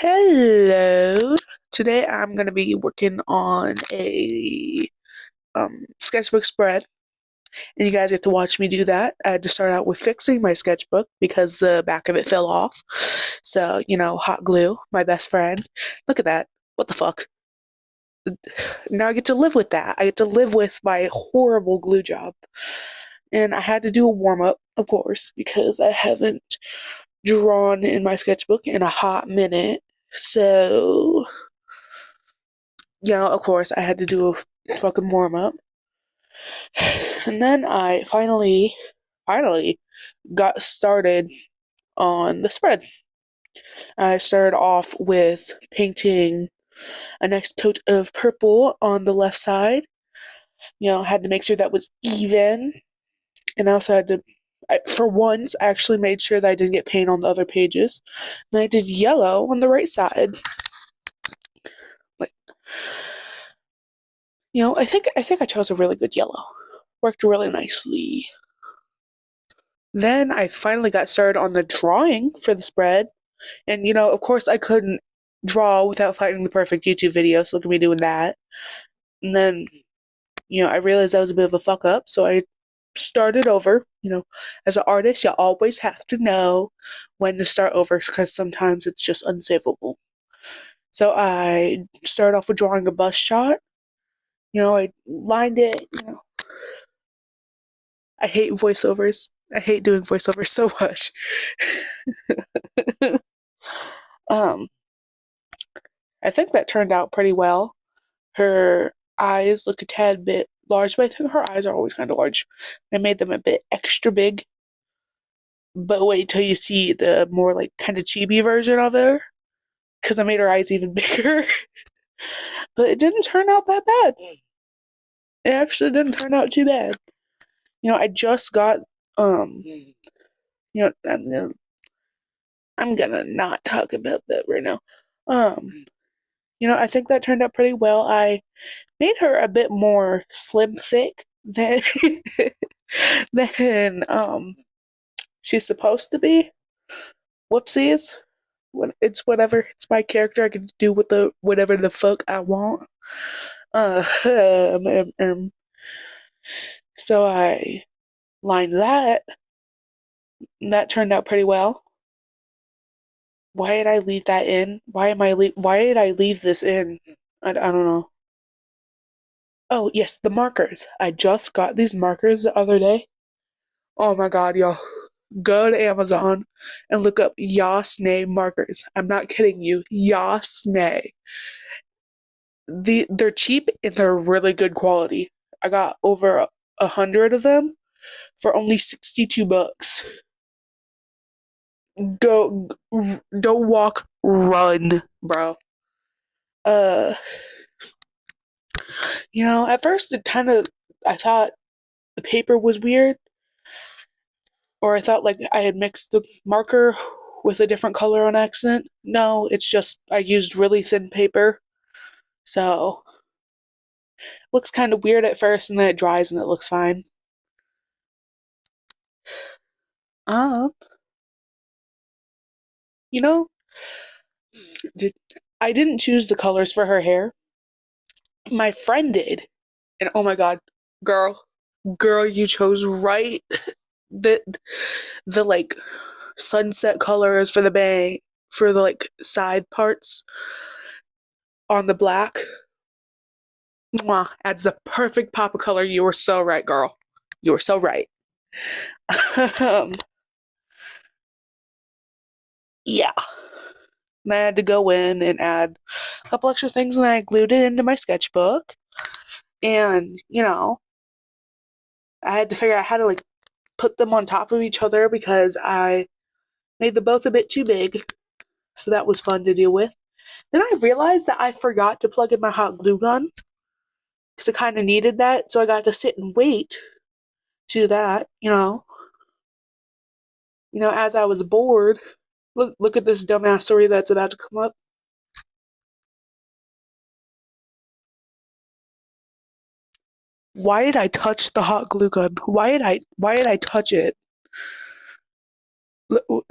Hello. Today I'm going to be working on a sketchbook spread, and you guys get to watch me do that. I had to start out with fixing my sketchbook because the back of it fell off. So, hot glue, my best friend. Look at that. What the fuck? Now I get to live with that. I get to live with my horrible glue job. And I had to do a warm up, of course, because I haven't drawn in my sketchbook in a hot minute. So, of course, I had to do a fucking warm up. And then I finally got started on the spread. I started off with painting a nice coat of purple on the left side. Had to make sure that was even. And I also had to, for once, I actually made sure that I didn't get paint on the other pages. And I did yellow on the right side. I think I chose a really good yellow. Worked really nicely. Then I finally got started on the drawing for the spread. And, of course I couldn't draw without finding the perfect YouTube video, so look at me doing that. And then, I realized that was a bit of a fuck up, so I started over. As an artist, you always have to know when to start over, because sometimes it's just unsavable. So I started off with drawing a bus shot. I lined it, I hate voiceovers. I hate doing voiceovers so much. I think that turned out pretty well. Her eyes look a tad bit large, but I think her eyes are always kind of large. I made them a bit extra big. But wait till you see the more like kind of chibi version of her, because I made her eyes even bigger. But it didn't turn out that bad. It actually didn't turn out too bad. I just got I'm gonna not talk about that right now. I think that turned out pretty well. I made her a bit more slim thick than than she's supposed to be. Whoopsies. It's whatever. It's my character. I can do whatever the fuck I want. So I lined that. And that turned out pretty well. Why did I leave that in? Why did I leave this in? I don't know. Oh, yes, the markers. I just got these markers the other day. Oh my god, y'all. Go to Amazon and look up Yasne markers. I'm not kidding you. Yasne. They're cheap and they're really good quality. I got over 100 of them for only $62. Go, don't walk, run, bro. At first I thought the paper was weird, or I thought like I had mixed the marker with a different color on accident. No, it's just I used really thin paper, so looks kind of weird at first, and then it dries and it looks fine. Um, you know, I didn't choose the colors for her hair. My friend did, and oh my god, girl, you chose right. The like sunset colors for the bang for the like side parts on the black. Mwah, adds the perfect pop of color. You were so right, girl. You were so right. Yeah. And I had to go in and add a couple extra things, and I glued it into my sketchbook. And, I had to figure out how to like put them on top of each other because I made them both a bit too big. So that was fun to deal with. Then I realized that I forgot to plug in my hot glue gun because I kind of needed that. So I got to sit and wait to do that, as I was bored. Look at this dumbass story that's about to come up. Why did I touch the hot glue gun? Why did I touch it? Look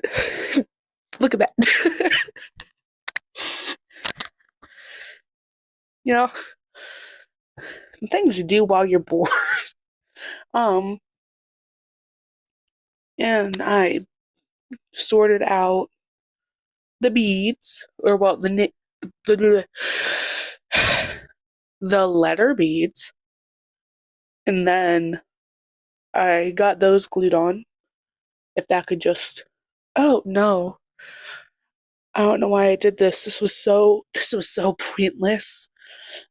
at that. You know, things you do while you're bored. Um, and I sorted out the beads, or well, the the letter beads, and then I got those glued on. If that could just, oh no, I don't know why I did this. This was so pointless.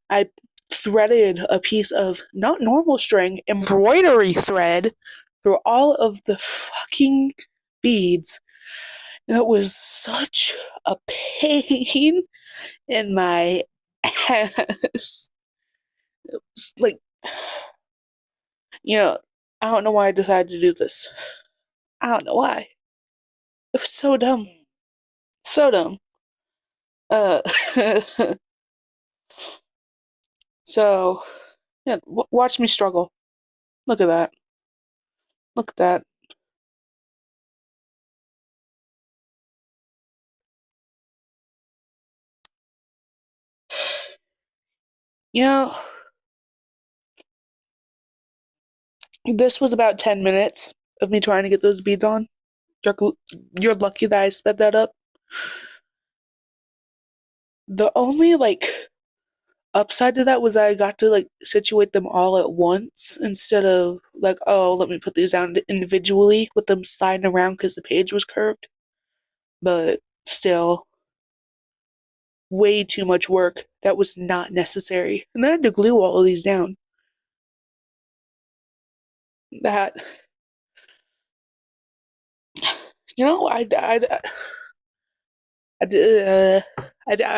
I threaded a piece of not normal string, embroidery thread through all of the fucking beads. That was such a pain in my ass. Like, you know, I don't know why I decided to do this. I don't know why. It was so dumb. So dumb. Uh, so, yeah, watch me struggle. Look at that. Look at that. You know, this was about 10 minutes of me trying to get those beads on. You're lucky that I sped that up. The only, like, upside to that was I got to, like, situate them all at once instead of, like, oh, let me put these down individually with them sliding around because the page was curved. But still, way too much work. That was not necessary. And I had to glue all of these down. That, you know, I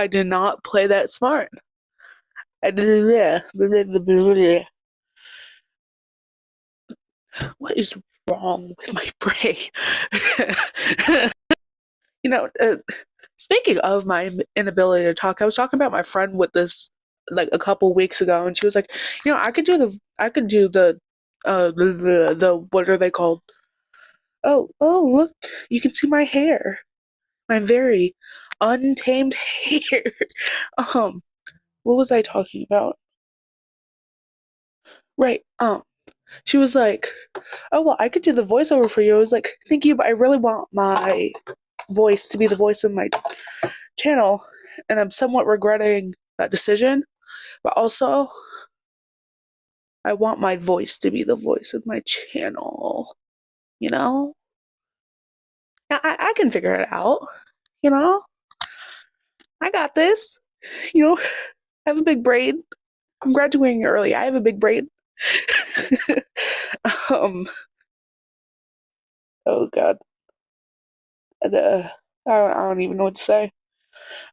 did not play that smart. I did, what is wrong with my brain? You know, speaking of my inability to talk, I was talking about my friend with this like a couple weeks ago, and she was like, you know, I could do the what are they called? Oh, oh, look, you can see my hair, my very untamed hair. Um, what was I talking about? Right. She was like, oh well, I could do the voiceover for you. I was like, thank you, but I really want my voice to be the voice of my channel, and I'm somewhat regretting that decision. But also, I want my voice to be the voice of my channel. You know? I can figure it out. You know? I got this. You know, I have a big brain. I'm graduating early. I have a big brain. um, oh god. I don't even know what to say.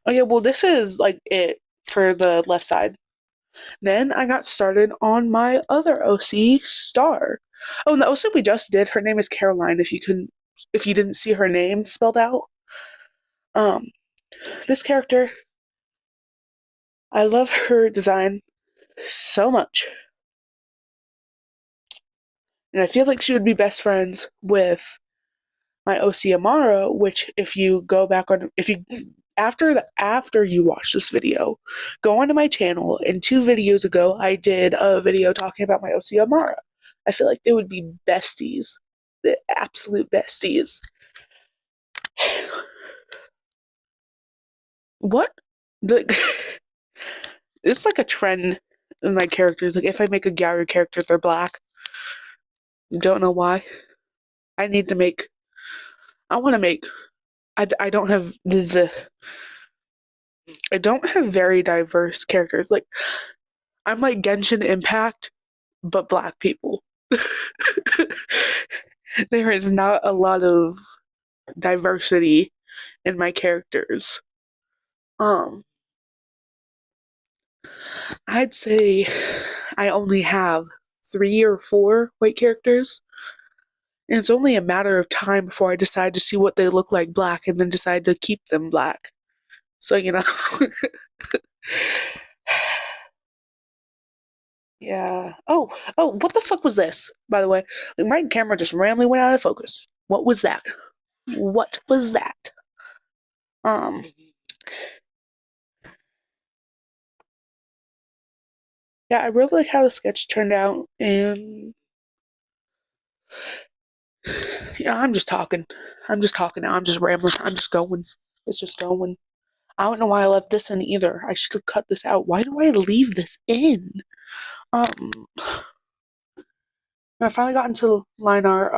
Oh yeah, well this is like it for the left side. Then I got started on my other OC, Star. Oh, and the OC we just did, her name is Caroline. If you didn't see her name spelled out, um, this character, I love her design so much, and I feel like she would be best friends with my OC Amara. Which, if you go back on, if you after you watch this video, go onto my channel. And 2 videos ago, I did a video talking about my OC Amara. I feel like they would be besties, the absolute besties. What? Like, it's like a trend in my characters. Like, if I make a Gyaru character, they're black. Don't know why. I need to make. I want to make. I don't have I don't have very diverse characters. Like, I'm like Genshin Impact, but black people. There is not a lot of diversity in my characters. Um, I'd say I only have 3 or 4 white characters. And it's only a matter of time before I decide to see what they look like black and then decide to keep them black. So, you know. Yeah. Oh, what the fuck was this, by the way? Like, my camera just randomly went out of focus. What was that? What was that? Um, yeah, I really like how the sketch turned out, and yeah, I'm just talking. I'm just talking now. I'm just rambling. I'm just going. It's just going. I don't know why I left this in either. I should have cut this out. Why do I leave this in? Um, I finally got into line art.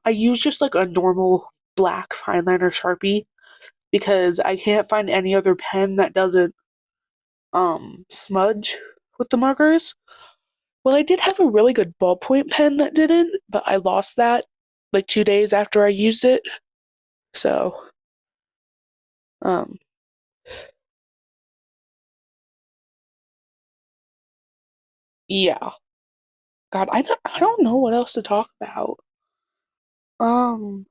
I use just like a normal black fine liner Sharpie because I can't find any other pen that doesn't smudge with the markers. Well, I did have a really good ballpoint pen that didn't, but I lost that like 2 days after I used it. So, um, yeah. God, I don't know what else to talk about. Um,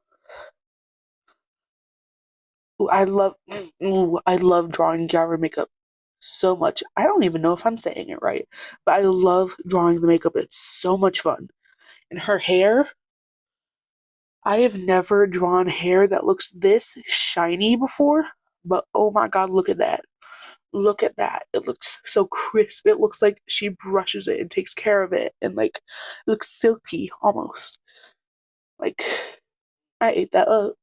I love drawing Gyra makeup so much. I don't even know if I'm saying it right, but I love drawing the makeup. It's so much fun. And her hair, I have never drawn hair that looks this shiny before, but oh my god, look at that. Look at that. It looks so crisp. It looks like she brushes it and takes care of it and like it looks silky almost. Like I ate that up.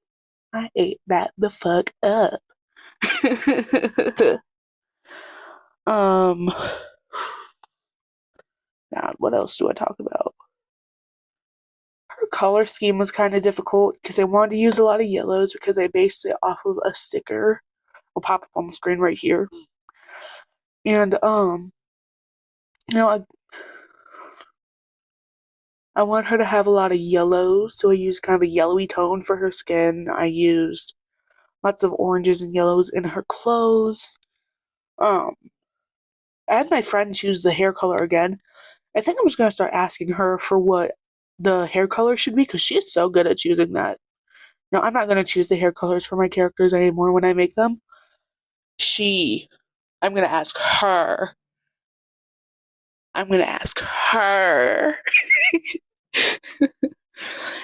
I ate that the fuck up. um God, what else do I talk about? Her color scheme was kind of difficult because I wanted to use a lot of yellows because I based it off of a sticker. Will pop up on the screen right here. And you know, I want her to have a lot of yellows, so I used kind of a yellowy tone for her skin. I used lots of oranges and yellows in her clothes. Um, I had my friend choose the hair color again. I think I'm just gonna start asking her for what the hair color should be because she is so good at choosing that. No, I'm not gonna choose the hair colors for my characters anymore when I make them. She, I'm gonna ask her. I'm gonna ask her.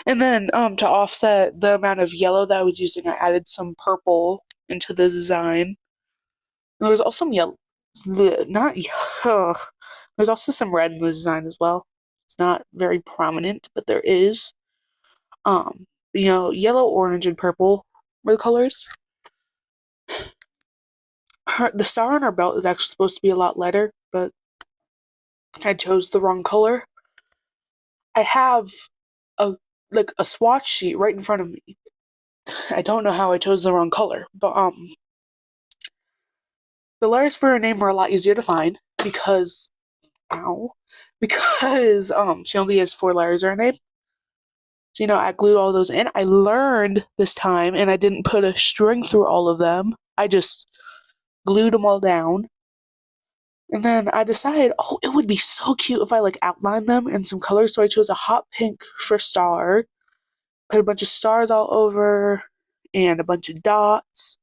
And then, to offset the amount of yellow that I was using, I added some purple into the design. There was also some yellow, not yellow. There's also some red in the design as well. It's not very prominent, but there is. Yellow, orange, and purple were the colors. The star on her belt is actually supposed to be a lot lighter, but I chose the wrong color. I have a a swatch sheet right in front of me. I don't know how I chose the wrong color, but the letters for her name were a lot easier to find because ow. Because she only has 4 letters in her name. So I glued all those in. I learned this time and I didn't put a string through all of them. I just glued them all down. And then I decided, oh, it would be so cute if I outlined them in some colors. So I chose a hot pink for star, put a bunch of stars all over, and a bunch of dots.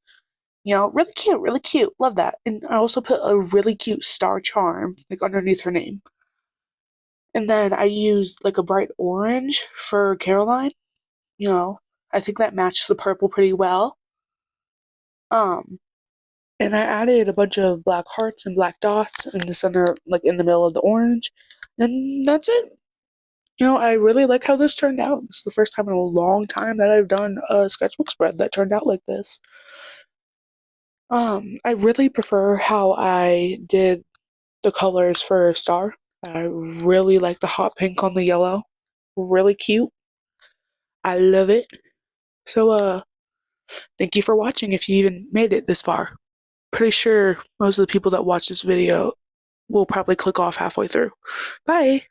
Really cute, really cute. Love that. And I also put a really cute star charm underneath her name. And then I used a bright orange for Caroline. I think that matched the purple pretty well. Um, and I added a bunch of black hearts and black dots in the center, in the middle of the orange. And that's it. I really like how this turned out. This is the first time in a long time that I've done a sketchbook spread that turned out like this. I really prefer how I did the colors for Star. I really like the hot pink on the yellow. Really cute. I love it. So, thank you for watching if you even made it this far. Pretty sure most of the people that watch this video will probably click off halfway through. Bye!